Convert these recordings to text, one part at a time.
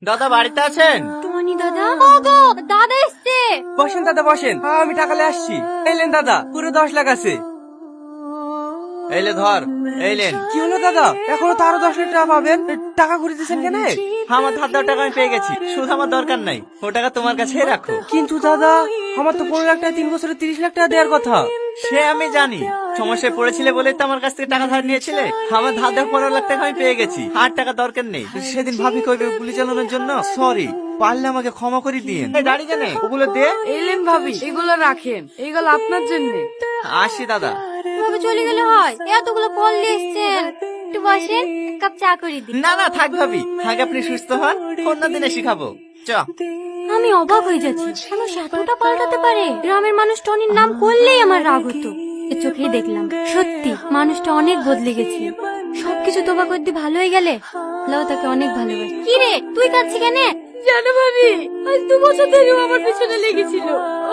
দাদা বাড়িতে আছেন? টনি দাদা, ওগো দাদা এসছে। বসেন দাদা বসেন, আমি টাকালে আসছি। এলেন দাদা, পুরো 10 লাখ আছে। এইলে ধর, এইলেন। কি হলো দাদা, এখনো তো আরো 10 লাখ টাকা পাবেন? টাকা ঘুরে দিচ্ছেন কেন? আমার ধার দেওয়ার টাকা আমি পেয়ে গেছি, শুধু আমার দরকার নাই। ও টাকা তোমার কাছেই রাখো। কিন্তু দাদা, আমার তো 15 লাখ টাকা 3 বছরে 30 লাখ টাকা দেওয়ার কথা। সে আমি জানি, সমস্যায় পড়েছিলে বলেই তো আমার কাছ থেকে টাকা ধার নিয়েছিলে। আমার ধার দেওয়ার 15 লাখ টাকা আমি পেয়ে গেছি, আর টাকা দরকার নেই। সেদিন ভাবি কইবে গুলি চালানোর জন্য সরি, পারলে আমাকে ক্ষমা করে দিন। দাঁড়ি কেন, ওগুলো দে। এলেন ভাবি, এগুলো রাখেন, এগুলো আপনার জন্য। আসি দাদা। ভাবে চলে গেলে হয়? এতগুলো ফল নিয়ে এসছেন, একটু বসেন, এক কাপ চা করে দিই। না না থাক ভাবি, আগে আপনি সুস্থ হন, অন্য দিনে শিখাবো। চ। আমি অবাক হয়ে যাচ্ছি, মানুষ এতটা পাল্টাতে পারে। গ্রামের মানুষ টনির নাম করলেই আমার রাগ হতো, এ চোখেই দেখলাম সত্যি মানুষটা অনেক বদলে গেছে। সবকিছু তোবা করে দিয়ে ভালো হয়ে গেলে আল্লাহ তাকে অনেক ভালোবাসে। কি রে, তুই কাঁদছিস কেন? জানো ভাবি, আজ 2 বছর ধরে আমার পিছনে লেগেছিল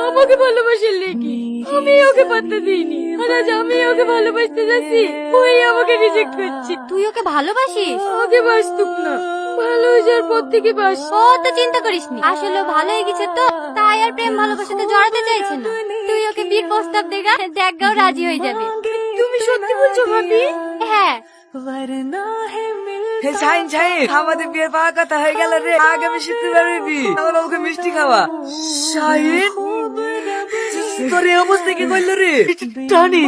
আমাকে ভালোবাসার লেগে। আমি ওকে পাত্তা দিইনি, আর আজ আমি ওকে ভালোবাসতে যাচ্ছি, ওই আমাকে রিজেক্ট করছে। তুই ওকে ভালোবাসিস? ওকে বাসতুক না, ভালো হয়ে যাওয়ার পর থেকে বাস। ও তো চিন্তা করিস নি, আসলে ও ভালো হয়ে গেছে তো, তাই আর প্রেম ভালোবাসাতে জড়াতে চাইছে না। তুই ওকে বিয়ের প্রস্তাব দেখা, দেখগাও রাজি হয়ে যাবে। তুমি সত্যি বলছো ভাবি? হ্যাঁ। শাহিন শাহিন, আমাদের বিয়ের পাওয়ার কথা হয়ে গেল রে। আগামী শুক্রবার হইবি, আমরা ওকে মিষ্টি খাওয়া। শাহিন, তোর এই অবস্থা কি করলো রে? টনি,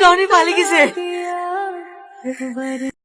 টনি পালিয়ে গেছে।